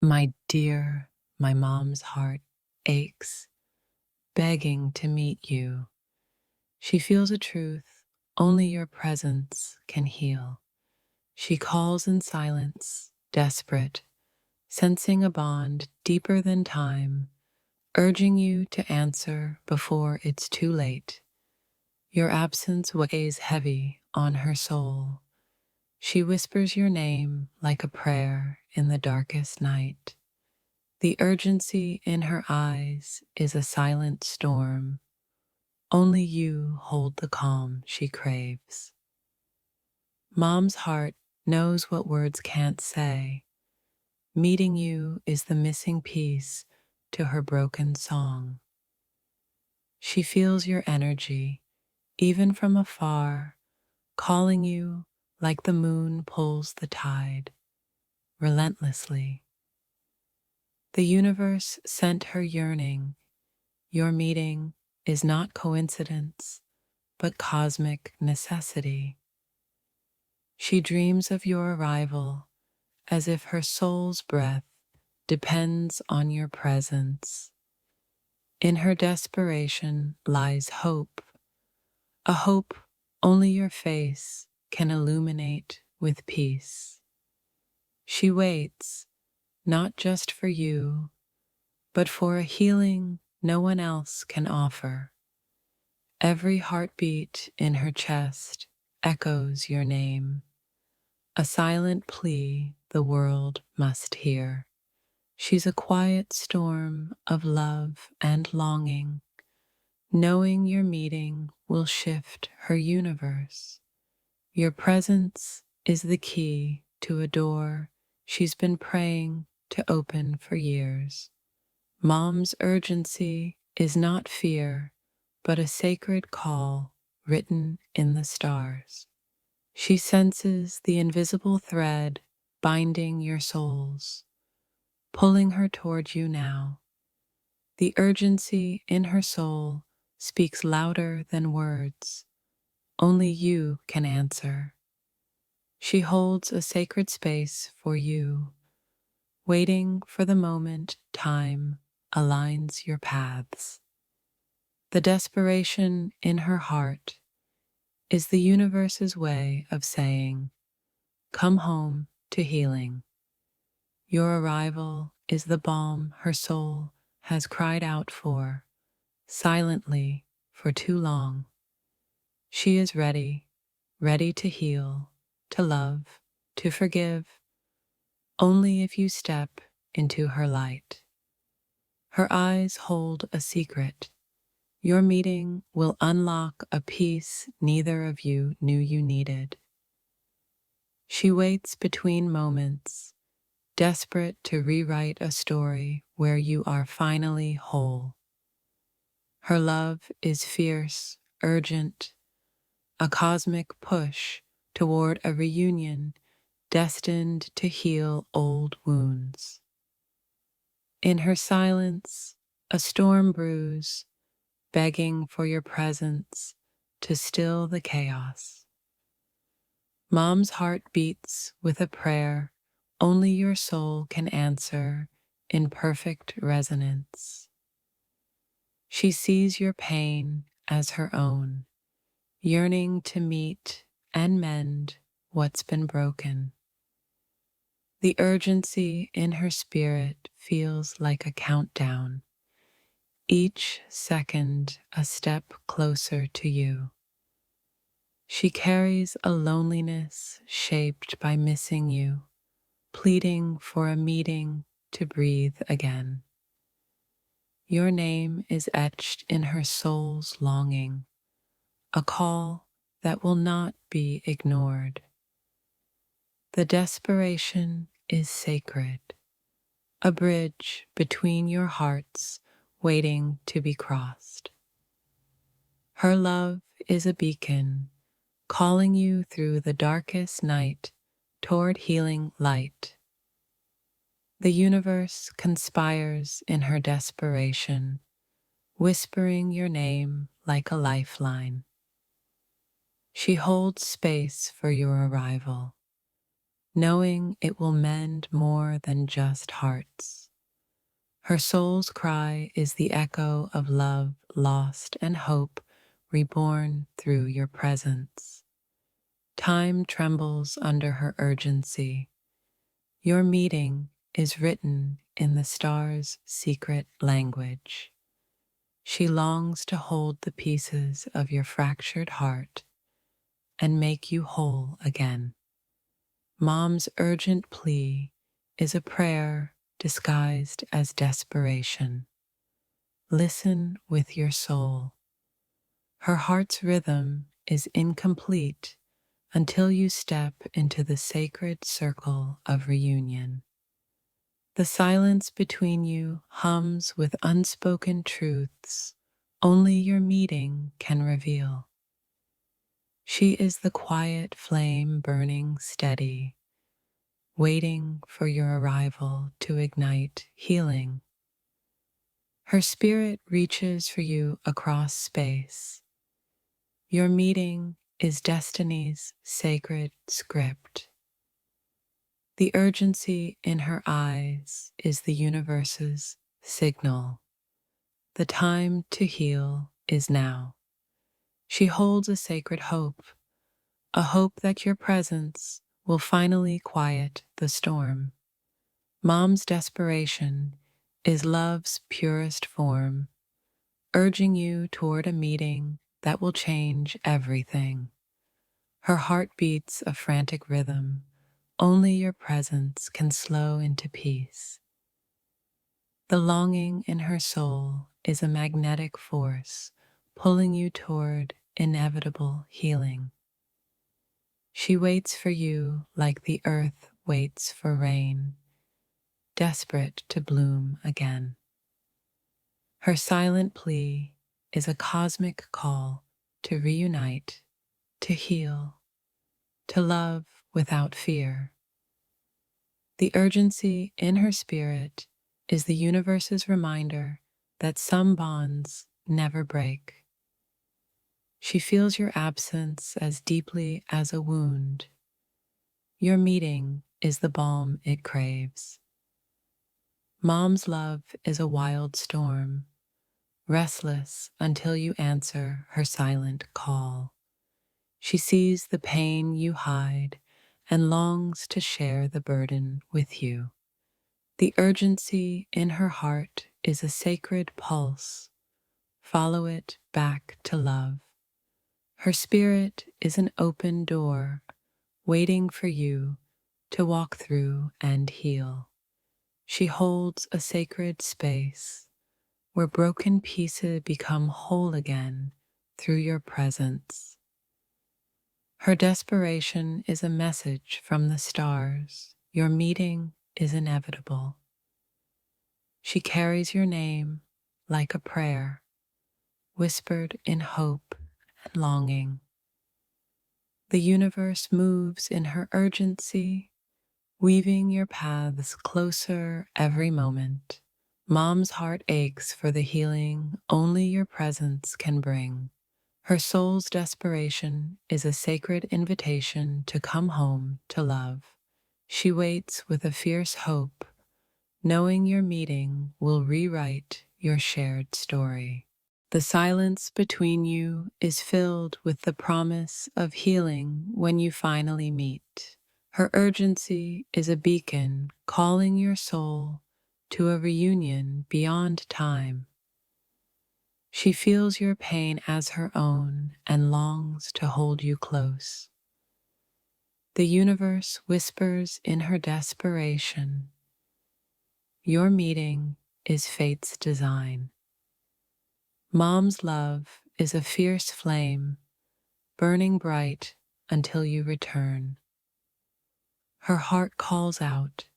My dear, my mom's heart aches, begging to meet you. She feels a truth only your presence can heal. She calls in silence, desperate, sensing a bond deeper than time, urging you to answer before it's too late. Your absence weighs heavy on her soul. She whispers your name like a prayer in the darkest night. The urgency in her eyes is a silent storm. Only you hold the calm she craves. Mom's heart knows what words can't say. Meeting you is the missing piece to her broken song. She feels your energy, even from afar, calling you like the moon pulls the tide, relentlessly. The universe sent her yearning. Your meeting is not coincidence, but cosmic necessity. She dreams of your arrival as if her soul's breath depends on your presence. In her desperation lies hope, a hope only your face can illuminate with peace. She waits, not just for you, but for a healing no one else can offer. Every heartbeat in her chest echoes your name, a silent plea the world must hear. She's a quiet storm of love and longing, knowing your meeting will shift her universe. Your presence is the key to a door she's been praying to open for years. Mom's urgency is not fear, but a sacred call written in the stars. She senses the invisible thread binding your souls, pulling her toward you now. The urgency in her soul speaks louder than words. Only you can answer. She holds a sacred space for you, waiting for the moment time aligns your paths. The desperation in her heart is the universe's way of saying, "Come home to healing." Your arrival is the balm her soul has cried out for, silently for too long. She is ready, ready to heal, to love, to forgive, only if you step into her light. Her eyes hold a secret. Your meeting will unlock a peace neither of you knew you needed. She waits between moments, desperate to rewrite a story where you are finally whole. Her love is fierce, urgent, a cosmic push toward a reunion destined to heal old wounds. In her silence, a storm brews, begging for your presence to still the chaos. Mom's heart beats with a prayer only your soul can answer in perfect resonance. She sees your pain as her own, yearning to meet and mend what's been broken. The urgency in her spirit feels like a countdown, each second a step closer to you. She carries a loneliness shaped by missing you, pleading for a meeting to breathe again. Your name is etched in her soul's longing, a call that will not be ignored. The desperation is sacred, a bridge between your hearts waiting to be crossed. Her love is a beacon, calling you through the darkest night toward healing light. The universe conspires in her desperation, whispering your name like a lifeline. She holds space for your arrival, knowing it will mend more than just hearts. Her soul's cry is the echo of love lost and hope reborn through your presence. Time trembles under her urgency. Your meeting is written in the stars' secret language. She longs to hold the pieces of your fractured heart and make you whole again. Mom's urgent plea is a prayer disguised as desperation. Listen with your soul. Her heart's rhythm is incomplete until you step into the sacred circle of reunion. The silence between you hums with unspoken truths only your meeting can reveal. She is the quiet flame burning steady, waiting for your arrival to ignite healing. Her spirit reaches for you across space. Your meeting is destiny's sacred script. The urgency in her eyes is the universe's signal. The time to heal is now. She holds a sacred hope, a hope that your presence will finally quiet the storm. Mom's desperation is love's purest form, urging you toward a meeting that will change everything. Her heart beats a frantic rhythm. Only your presence can slow into peace. The longing in her soul is a magnetic force pulling you toward inevitable healing. She waits for you like the earth waits for rain, desperate to bloom again. Her silent plea is a cosmic call to reunite, to heal, to love without fear. The urgency in her spirit is the universe's reminder that some bonds never break. She feels your absence as deeply as a wound. Your meeting is the balm it craves. Mom's love is a wild storm, restless until you answer her silent call. She sees the pain you hide and longs to share the burden with you. The urgency in her heart is a sacred pulse. Follow it back to love. Her spirit is an open door, waiting for you to walk through and heal. She holds a sacred space where broken pieces become whole again through your presence. Her desperation is a message from the stars. Your meeting is inevitable. She carries your name like a prayer, whispered in hope and longing. The universe moves in her urgency, weaving your paths closer every moment. Mom's heart aches for the healing only your presence can bring. Her soul's desperation is a sacred invitation to come home to love. She waits with a fierce hope, knowing your meeting will rewrite your shared story. The silence between you is filled with the promise of healing when you finally meet. Her urgency is a beacon calling your soul to a reunion beyond time. She feels your pain as her own and longs to hold you close. The universe whispers in her desperation, your meeting is fate's design. Mom's love is a fierce flame, burning bright until you return. Her heart calls out,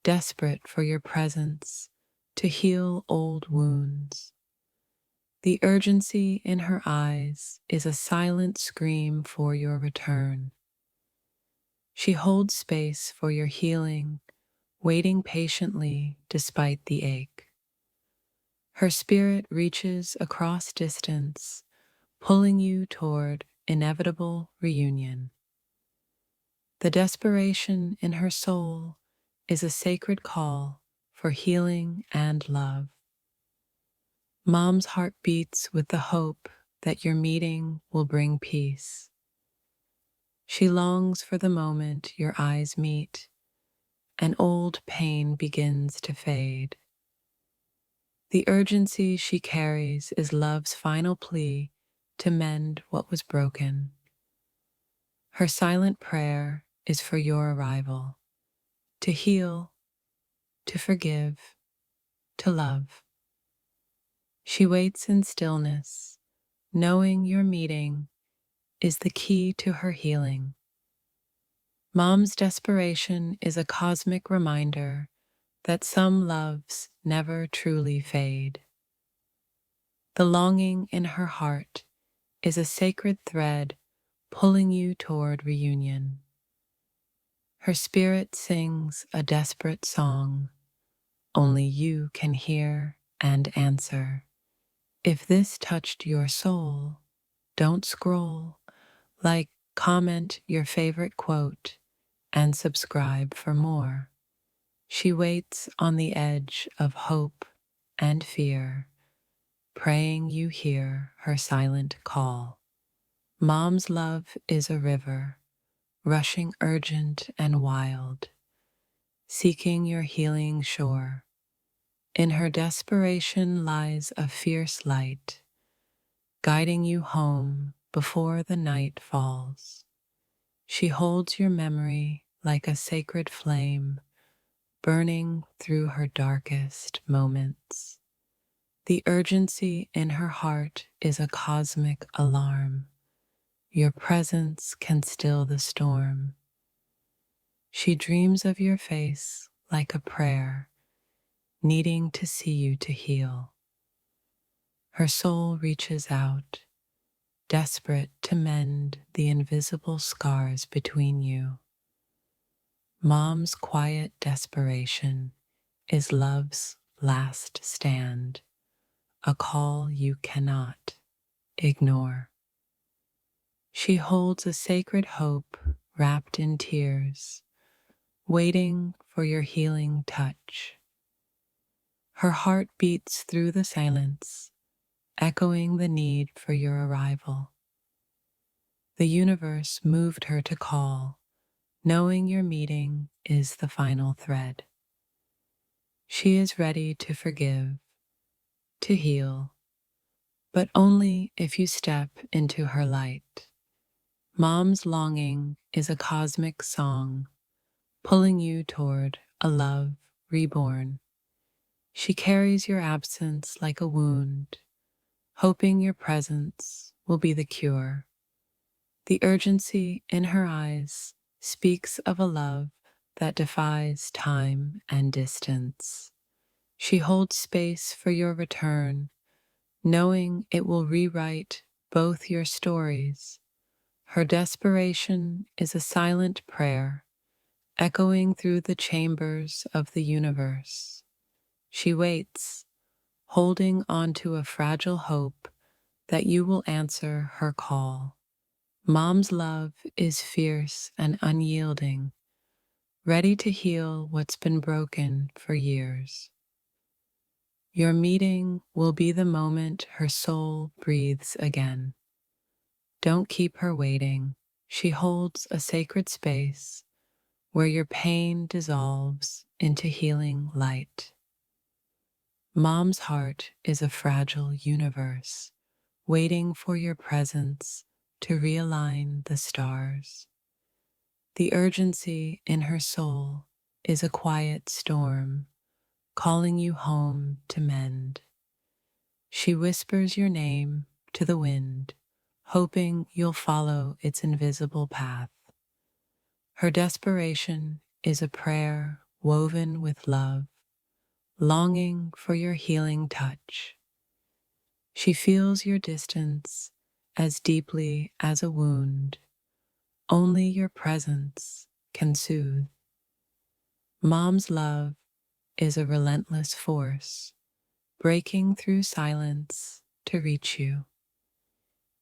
desperate for your presence to heal old wounds. The urgency in her eyes is a silent scream for your return. She holds space for your healing, waiting patiently despite the ache. Her spirit reaches across distance, pulling you toward inevitable reunion. The desperation in her soul is a sacred call for healing and love. Mom's heart beats with the hope that your meeting will bring peace. She longs for the moment your eyes meet and old pain begins to fade. The urgency she carries is love's final plea to mend what was broken. Her silent prayer is for your arrival, to heal, to forgive, to love. She waits in stillness, knowing your meeting is the key to her healing. Mom's desperation is a cosmic reminder that some loves never truly fade. The longing in her heart is a sacred thread pulling you toward reunion. Her spirit sings a desperate song only you can hear and answer. If this touched your soul, don't scroll, like, comment your favorite quote, and subscribe for more. She waits on the edge of hope and fear, praying you hear her silent call. Mom's love is a river, rushing urgent and wild, seeking your healing shore. In her desperation lies a fierce light, guiding you home before the night falls. She holds your memory like a sacred flame, burning through her darkest moments. The urgency in her heart is a cosmic alarm. Your presence can still the storm. She dreams of your face like a prayer, needing to see you to heal. Her soul reaches out, desperate to mend the invisible scars between you. Mom's quiet desperation is love's last stand, a call you cannot ignore. She holds a sacred hope wrapped in tears, waiting for your healing touch. Her heart beats through the silence, echoing the need for your arrival. The universe moved her to call, knowing your meeting is the final thread. She is ready to forgive, to heal, but only if you step into her light. Mom's longing is a cosmic song, pulling you toward a love reborn. She carries your absence like a wound, hoping your presence will be the cure. The urgency in her eyes speaks of a love that defies time and distance. She holds space for your return, knowing it will rewrite both your stories. Her desperation is a silent prayer, echoing through the chambers of the universe. She waits, holding onto a fragile hope that you will answer her call. Mom's love is fierce and unyielding, ready to heal what's been broken for years. Your meeting will be the moment her soul breathes again. Don't keep her waiting. She holds a sacred space where your pain dissolves into healing light. Mom's heart is a fragile universe, waiting for your presence to realign the stars. The urgency in her soul is a quiet storm, calling you home to mend. She whispers your name to the wind, hoping you'll follow its invisible path. Her desperation is a prayer woven with love, longing for your healing touch. She feels your distance as deeply as a wound. Only your presence can soothe. Mom's love is a relentless force, breaking through silence to reach you.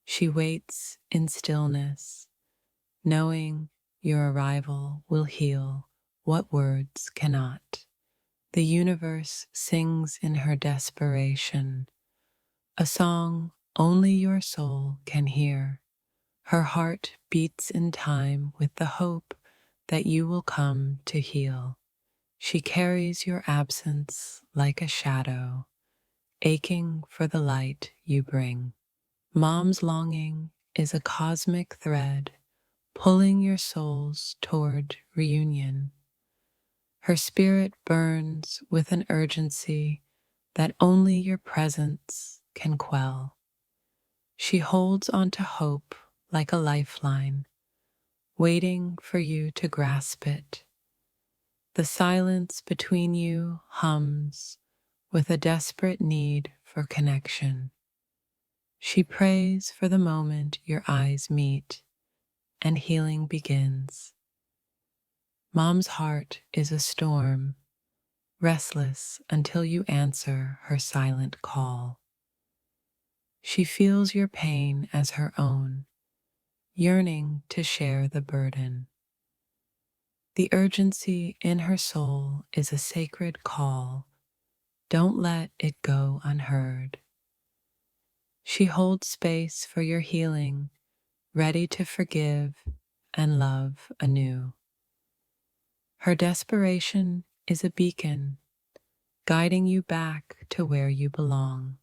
She waits in stillness, knowing your arrival will heal what words cannot. The universe sings in her desperation, a song only your soul can hear. Her heart beats in time with the hope that you will come to heal. She carries your absence like a shadow, aching for the light you bring. Mom's longing is a cosmic thread pulling your souls toward reunion. Her spirit burns with an urgency that only your presence can quell. She holds onto hope like a lifeline, waiting for you to grasp it. The silence between you hums with a desperate need for connection. She prays for the moment your eyes meet and healing begins. Mom's heart is a storm, restless until you answer her silent call. She feels your pain as her own, yearning to share the burden. The urgency in her soul is a sacred call. Don't let it go unheard. She holds space for your healing, ready to forgive and love anew. Her desperation is a beacon, guiding you back to where you belong.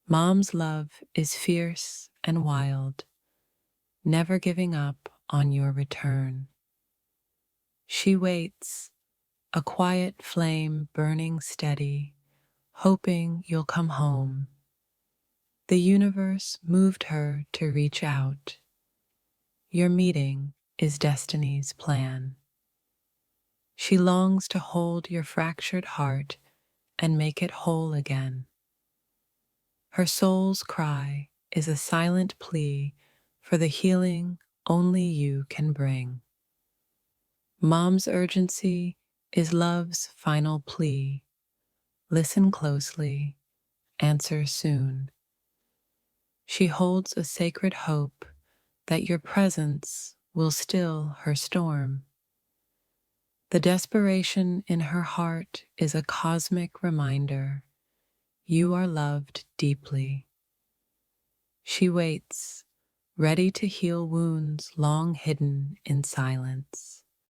Mom's love is fierce and wild, never giving up on your return. She waits, a quiet flame burning steady, hoping you'll come home. The universe moved her to reach out. Your meeting is destiny's plan. She longs to hold your fractured heart and make it whole again. Her soul's cry is a silent plea for the healing only you can bring. Mom's urgency is love's final plea. Listen closely, answer soon. She holds a sacred hope that your presence will still her storm. The desperation in her heart is a cosmic reminder you are loved deeply. She waits, ready to heal wounds long hidden in silence.